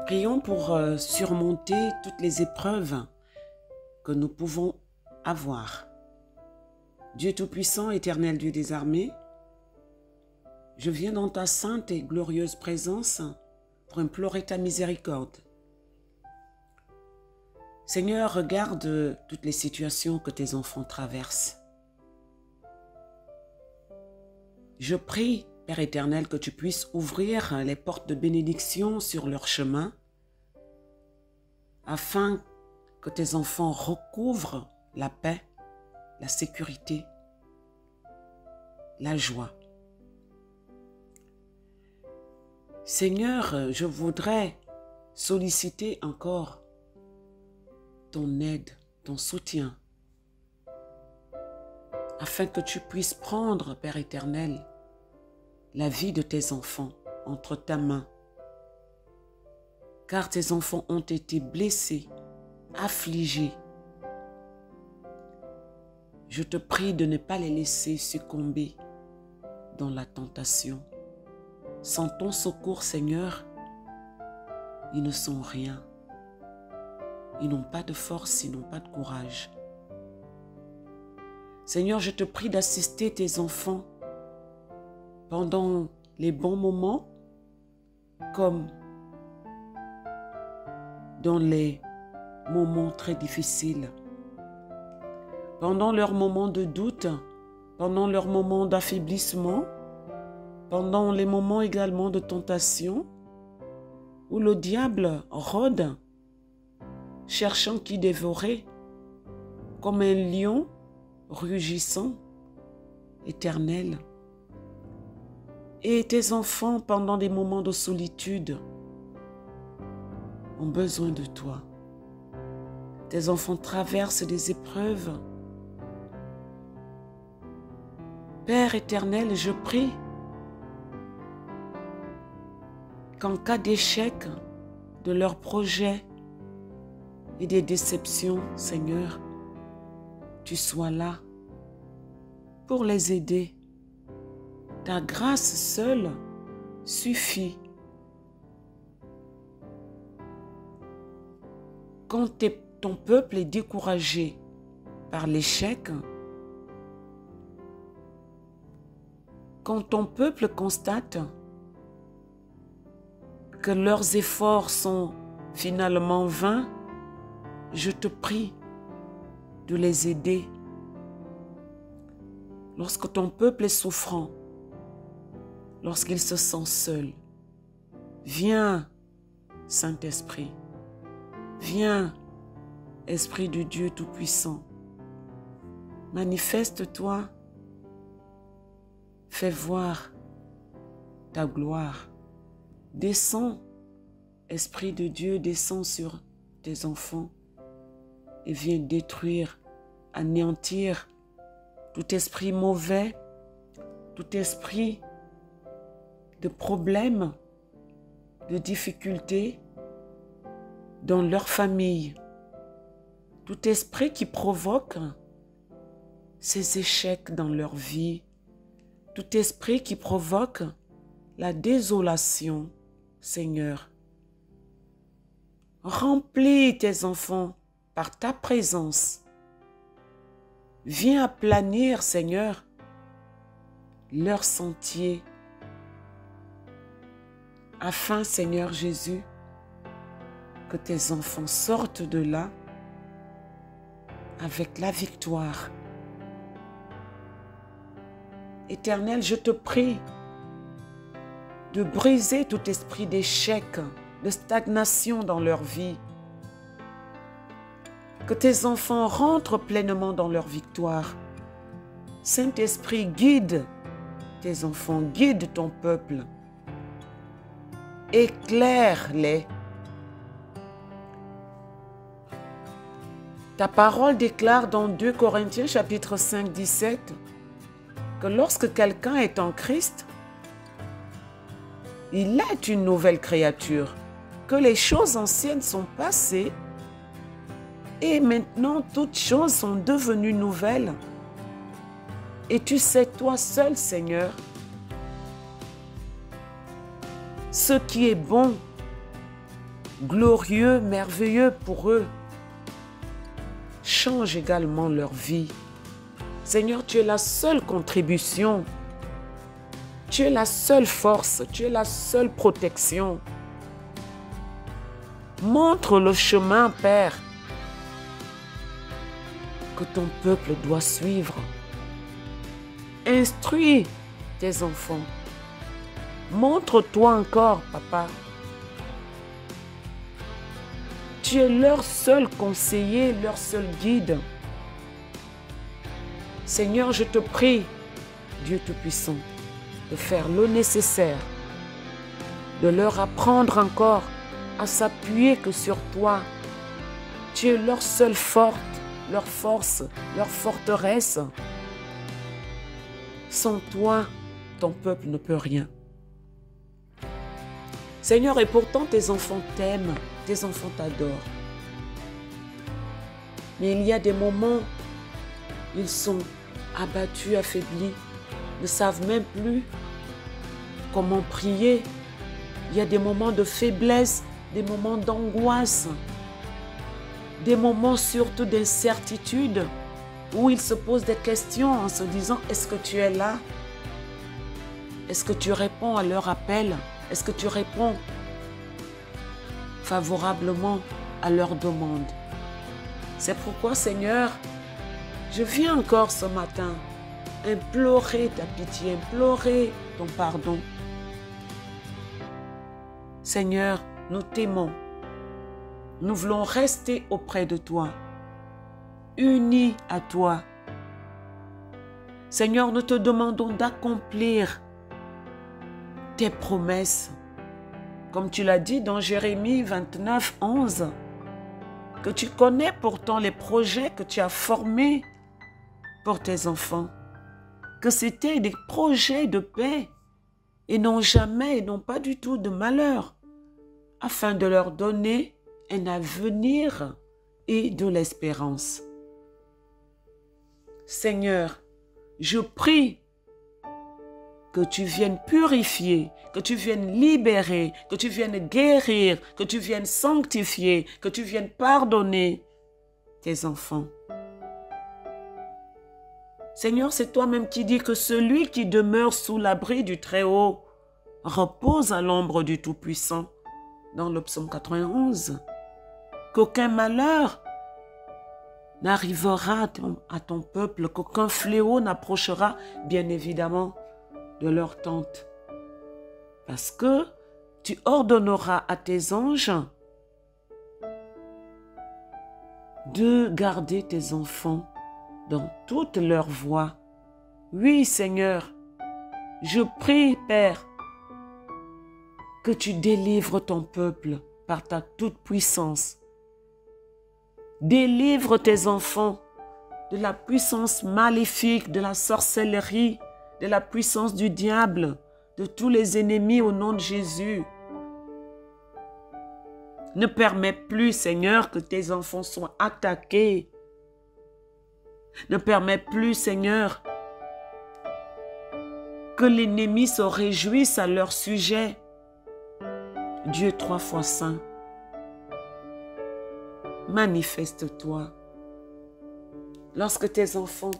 Prions pour surmonter toutes les épreuves que nous pouvons avoir. Dieu Tout-Puissant, éternel Dieu des armées, je viens dans ta sainte et glorieuse présence pour implorer ta miséricorde. Seigneur, regarde toutes les situations que tes enfants traversent. Je prie, Père éternel, que tu puisses ouvrir les portes de bénédiction sur leur chemin afin que tes enfants recouvrent la paix, la sécurité, la joie. Seigneur, je voudrais solliciter encore ton aide, ton soutien, afin que tu puisses prendre, Père éternel, la vie de tes enfants entre ta main, car tes enfants ont été blessés, affligés. Je te prie de ne pas les laisser succomber dans la tentation. Sans ton secours, Seigneur, ils ne sont rien. Ils n'ont pas de force, ils n'ont pas de courage. Seigneur, je te prie d'assister tes enfants pendant les bons moments comme dans les moments très difficiles. Pendant leurs moments de doute, pendant leurs moments d'affaiblissement, pendant les moments également de tentation, où le diable rôde, cherchant qui dévorer, comme un lion rugissant, éternel. Et tes enfants, pendant des moments de solitude, ont besoin de toi. Tes enfants traversent des épreuves. Père éternel, je prie qu'en cas d'échec de leurs projets et des déceptions, Seigneur, tu sois là pour les aider. Ta grâce seule suffit. Quand ton peuple est découragé par l'échec, quand ton peuple constate que leurs efforts sont finalement vains, je te prie de les aider. Lorsque ton peuple est souffrant, lorsqu'il se sent seul, viens, Saint-Esprit, viens, Esprit de Dieu Tout-Puissant, manifeste-toi, fais voir ta gloire. Descends, Esprit de Dieu, descends sur tes enfants et viens détruire, anéantir tout esprit mauvais, tout esprit de problèmes, de difficultés dans leur famille, tout esprit qui provoque ces échecs dans leur vie, tout esprit qui provoque la désolation, Seigneur. Remplis tes enfants par ta présence. Viens aplanir, Seigneur, leur sentier, afin, Seigneur Jésus, que tes enfants sortent de là avec la victoire. Éternel, je te prie de briser tout esprit d'échec, de stagnation dans leur vie. Que tes enfants rentrent pleinement dans leur victoire. Saint-Esprit, guide tes enfants, guide ton peuple. Éclaire-les. Ta parole déclare dans 2 Corinthiens chapitre 5, 17 que lorsque quelqu'un est en Christ, il est une nouvelle créature, que les choses anciennes sont passées et maintenant toutes choses sont devenues nouvelles. Et tu sais toi seul, Seigneur, ce qui est bon, glorieux, merveilleux pour eux. Change également leur vie. Seigneur, tu es la seule contribution. Tu es la seule force. Tu es la seule protection. Montre le chemin, Père, que ton peuple doit suivre. Instruis tes enfants. Montre-toi encore, Papa. Tu es leur seul conseiller, leur seul guide. Seigneur, je te prie, Dieu Tout-Puissant, de faire le nécessaire, de leur apprendre encore à s'appuyer que sur toi. Tu es leur seule force, leur force, leur forteresse. Sans toi, ton peuple ne peut rien. Seigneur, et pourtant tes enfants t'aiment, tes enfants t'adorent. Mais il y a des moments, ils sont abattus, affaiblis, ne savent même plus comment prier. Il y a des moments de faiblesse, des moments d'angoisse, des moments surtout d'incertitude, où ils se posent des questions en se disant, est-ce que tu es là? Est-ce que tu réponds à leur appel? Est-ce que tu réponds favorablement à leurs demandes? C'est pourquoi, Seigneur, je viens encore ce matin implorer ta pitié, implorer ton pardon. Seigneur, nous t'aimons. Nous voulons rester auprès de toi, unis à toi. Seigneur, nous te demandons d'accomplir tes promesses, comme tu l'as dit dans Jérémie 29, 11, que tu connais pourtant les projets que tu as formés pour tes enfants, que c'était des projets de paix et non pas du tout de malheur, afin de leur donner un avenir et de l'espérance. Seigneur, je prie que tu viennes purifier, que tu viennes libérer, que tu viennes guérir, que tu viennes sanctifier, que tu viennes pardonner tes enfants. Seigneur, c'est toi-même qui dis que celui qui demeure sous l'abri du Très-Haut repose à l'ombre du Tout-Puissant, dans le psaume 91. Qu'aucun malheur n'arrivera à ton peuple, qu'aucun fléau n'approchera bien évidemment de leur tente. Parce que tu ordonneras à tes anges de garder tes enfants dans toutes leurs voies. Oui, Seigneur, je prie, Père, que tu délivres ton peuple par ta toute-puissance. Délivre tes enfants de la puissance maléfique, de la sorcellerie, de la puissance du diable, de tous les ennemis au nom de Jésus. Ne permets plus, Seigneur, que tes enfants soient attaqués. Ne permets plus, Seigneur, que l'ennemi se réjouisse à leur sujet. Dieu 3 fois saint, manifeste-toi. Lorsque tes enfants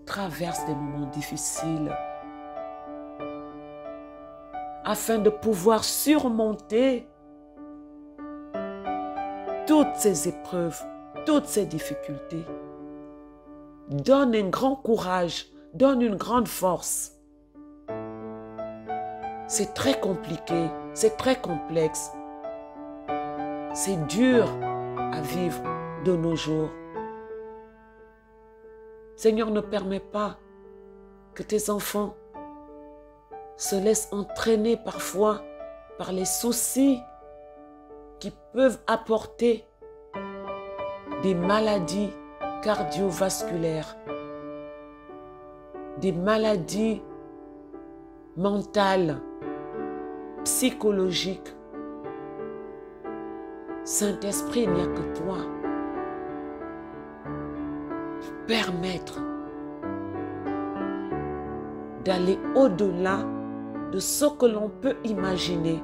traversent des moments difficiles, afin de pouvoir surmonter toutes ces épreuves, toutes ces difficultés. Donne un grand courage, donne une grande force. C'est très compliqué, c'est très complexe. C'est dur à vivre de nos jours. Seigneur, ne permets pas que tes enfants se laissent entraîner parfois par les soucis qui peuvent apporter des maladies cardiovasculaires, des maladies mentales, psychologiques. Saint-Esprit, il n'y a que toi. Permettre d'aller au-delà de ce que l'on peut imaginer.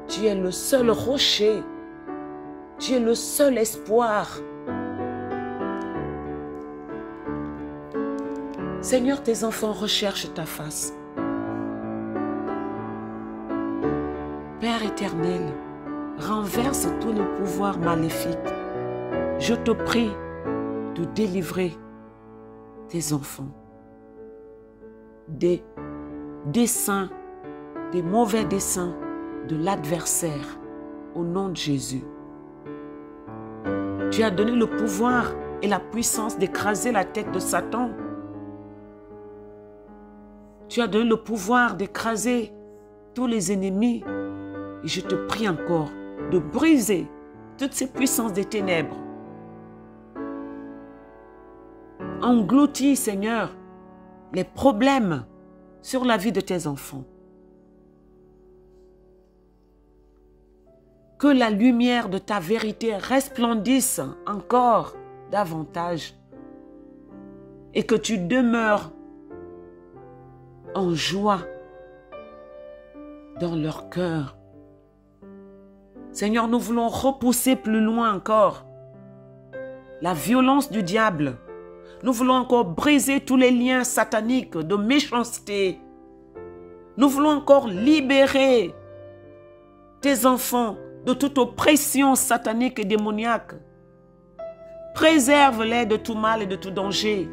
Tu es le seul rocher. Tu es le seul espoir. Seigneur, tes enfants recherchent ta face. Père éternel, renverse tous les pouvoirs maléfiques. Je te prie de délivrer tes enfants des desseins, des mauvais desseins de l'adversaire au nom de Jésus. Tu as donné le pouvoir et la puissance d'écraser la tête de Satan. Tu as donné le pouvoir d'écraser tous les ennemis. Et je te prie encore de briser toutes ces puissances des ténèbres. Engloutis, Seigneur, les problèmes sur la vie de tes enfants. Que la lumière de ta vérité resplendisse encore davantage et que tu demeures en joie dans leur cœur. Seigneur, nous voulons repousser plus loin encore la violence du diable. Nous voulons encore briser tous les liens sataniques de méchanceté. Nous voulons encore libérer tes enfants de toute oppression satanique et démoniaque. Préserve-les de tout mal et de tout danger.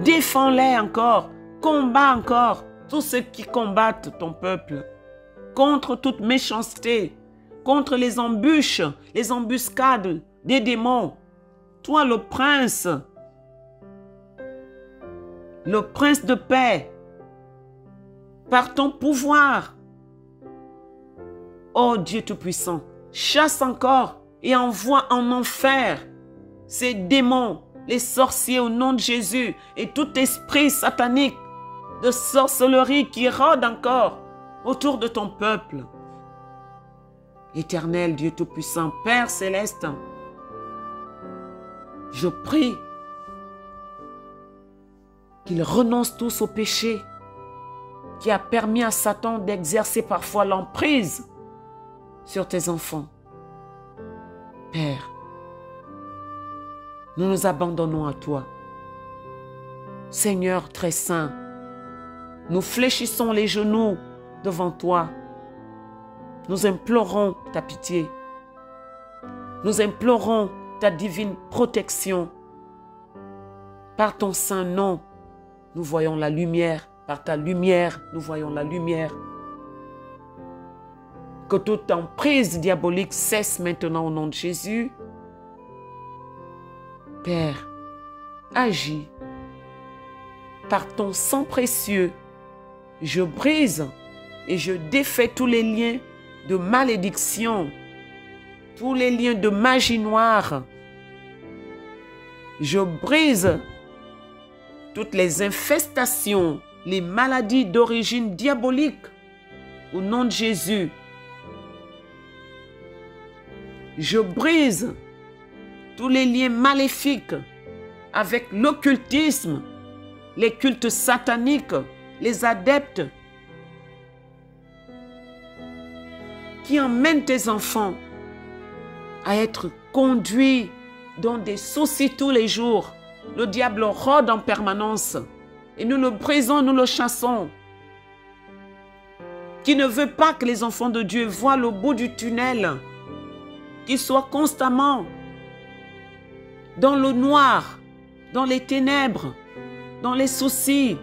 Défends-les encore. Combat encore tous ceux qui combattent ton peuple. Contre toute méchanceté. Contre les embûches, les embuscades des démons. Toi le prince de paix, par ton pouvoir, ô Dieu Tout-Puissant, chasse encore et envoie en enfer ces démons, les sorciers au nom de Jésus et tout esprit satanique de sorcellerie qui rôde encore autour de ton peuple. Éternel Dieu Tout-Puissant, Père Céleste, je prie qu'ils renoncent tous au péché qui a permis à Satan d'exercer parfois l'emprise sur tes enfants. Père, nous nous abandonnons à toi. Seigneur très saint, nous fléchissons les genoux devant toi. Nous implorons ta pitié. Nous implorons ta divine protection. Par ton saint nom, nous voyons la lumière. Par ta lumière, nous voyons la lumière. Que toute emprise diabolique cesse maintenant au nom de Jésus. Père, agis. Par ton sang précieux, je brise et je défais tous les liens de malédiction, tous les liens de magie noire. Je brise toutes les infestations, les maladies d'origine diabolique au nom de Jésus. Je brise tous les liens maléfiques avec l'occultisme, les cultes sataniques, les adeptes qui emmènent tes enfants à être conduits dans des soucis tous les jours. Le diable rôde en permanence et nous le brisons, nous le chassons. Qui ne veut pas que les enfants de Dieu voient le bout du tunnel, qu'ils soient constamment dans le noir, dans les ténèbres, dans les soucis.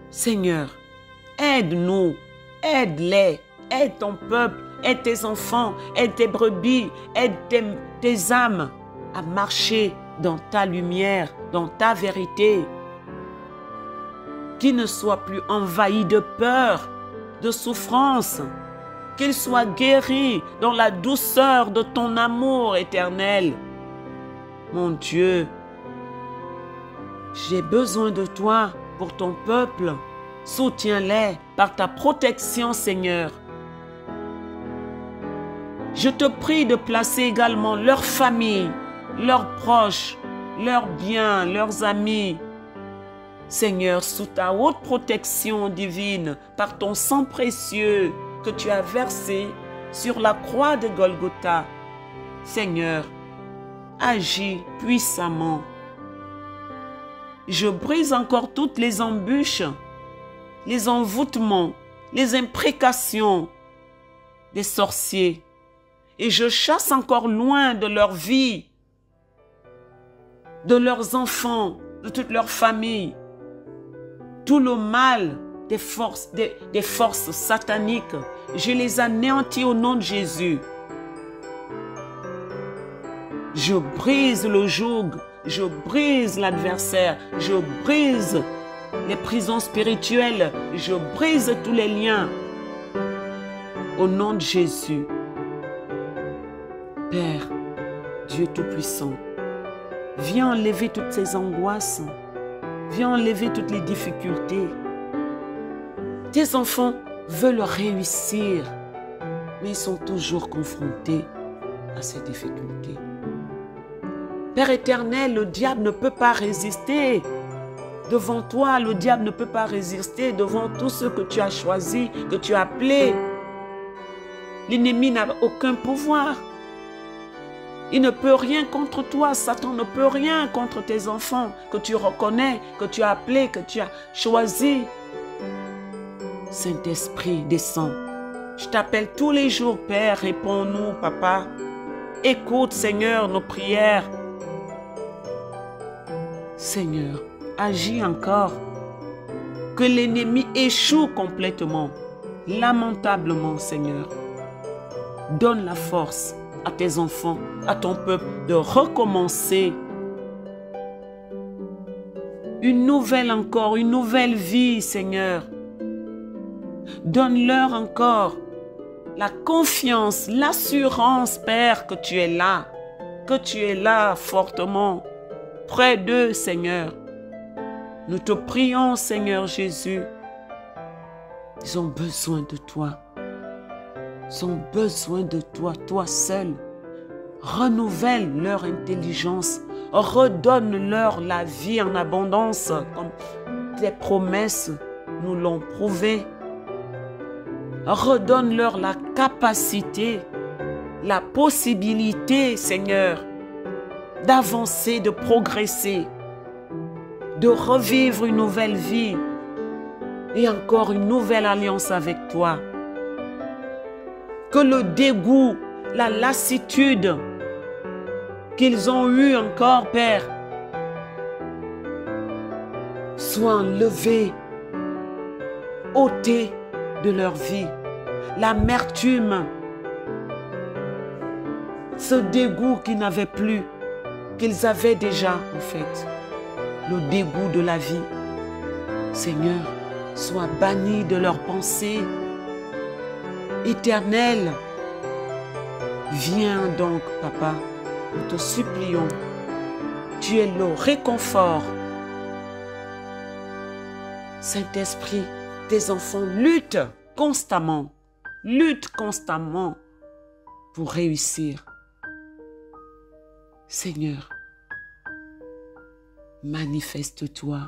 Seigneur, aide-nous, aide-les, aide ton peuple, aide tes enfants, aide tes brebis, aide tes âmes à marcher dans ta lumière, dans ta vérité. Qu'ils ne soient plus envahis de peur, de souffrance, qu'ils soient guéris dans la douceur de ton amour éternel. Mon Dieu, j'ai besoin de toi pour ton peuple. Soutiens-les par ta protection, Seigneur. Je te prie de placer également leurs familles, leurs proches, leurs biens, leurs amis. Seigneur, sous ta haute protection divine, par ton sang précieux, que tu as versé sur la croix de Golgotha. Seigneur, agis puissamment. Je brise encore toutes les embûches, les envoûtements, les imprécations des sorciers. Et je chasse encore loin de leur vie, de leurs enfants, de toute leur famille, tout le mal des forces sataniques. Je les anéantis au nom de Jésus. Je brise le joug, je brise l'adversaire, je brise les prisons spirituelles, je brise tous les liens. Au nom de Jésus. Père, Dieu Tout-Puissant, viens enlever toutes ces angoisses, viens enlever toutes les difficultés. Tes enfants veulent réussir, mais ils sont toujours confrontés à ces difficultés. Père éternel, le diable ne peut pas résister. Devant toi, le diable ne peut pas résister devant tous ceux que tu as choisis, que tu as appelés. L'ennemi n'a aucun pouvoir. Il ne peut rien contre toi. Satan ne peut rien contre tes enfants que tu reconnais, que tu as appelés, que tu as choisis. Saint-Esprit, descends. Je t'appelle tous les jours, Père. Réponds-nous, Papa. Écoute, Seigneur, nos prières. Seigneur, agis encore. Que l'ennemi échoue complètement, lamentablement, Seigneur. Donne la force à tes enfants, à ton peuple, de recommencer. Une nouvelle encore, une nouvelle vie, Seigneur. Donne-leur encore la confiance, l'assurance, Père, que tu es là fortement, près d'eux, Seigneur. Nous te prions, Seigneur Jésus. Ils ont besoin de toi. Ils ont besoin de toi, toi seul. Renouvelle leur intelligence. Redonne-leur la vie en abondance, comme tes promesses nous l'ont prouvé. Redonne-leur la capacité, la possibilité, Seigneur, d'avancer, de progresser, de revivre une nouvelle vie et encore une nouvelle alliance avec toi. Que le dégoût, la lassitude qu'ils ont eu encore, Père, soit enlevé, ôté de leur vie. L'amertume, ce dégoût qu'ils n'avaient plus, qu'ils avaient déjà en fait, le dégoût de la vie, Seigneur, soit banni de leurs pensées. Éternel, viens donc, Papa, nous te supplions. Tu es le réconfort. Saint-Esprit, tes enfants luttent constamment pour réussir. Seigneur, manifeste-toi,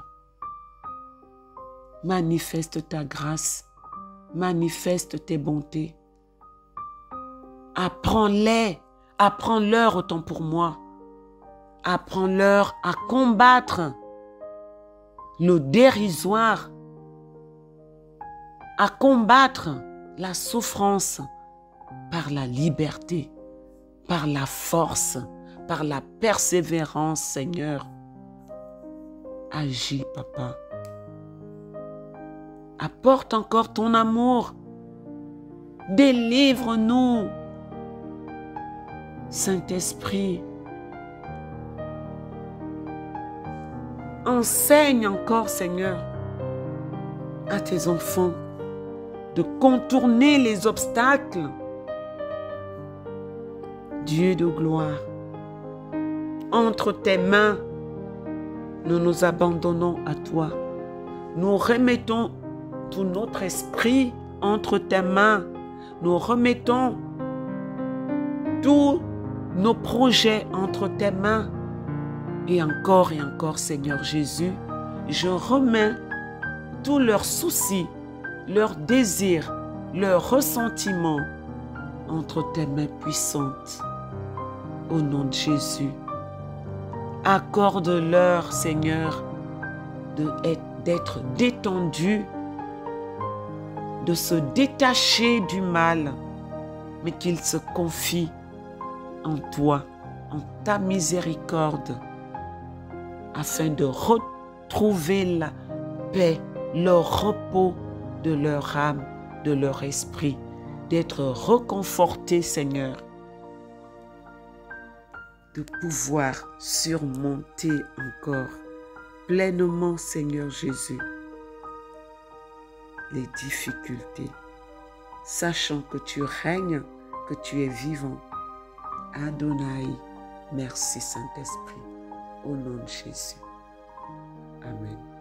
manifeste ta grâce, manifeste tes bontés. Apprends-leur autant pour moi. Apprends-leur à combattre le dérisoire, à combattre la souffrance par la liberté, par la force, par la persévérance, Seigneur. Agis, Papa. Apporte encore ton amour. Délivre-nous. Saint-Esprit, enseigne encore, Seigneur, à tes enfants de contourner les obstacles. Dieu de gloire, entre tes mains, nous nous abandonnons à toi. Nous remettons tout notre esprit entre tes mains. Nous remettons tous nos projets entre tes mains. Et encore, Seigneur Jésus, je remets tous leurs soucis, leurs désirs, leur ressentiment entre tes mains puissantes. Au nom de Jésus, accorde-leur, Seigneur, d'être détendus, de se détacher du mal, mais qu'ils se confient en toi, en ta miséricorde, afin de retrouver la paix, le repos de leur âme, de leur esprit, d'être reconfortés, Seigneur, de pouvoir surmonter encore pleinement, Seigneur Jésus, les difficultés, sachant que tu règnes, que tu es vivant. Adonai, merci Saint-Esprit, au nom de Jésus. Amen.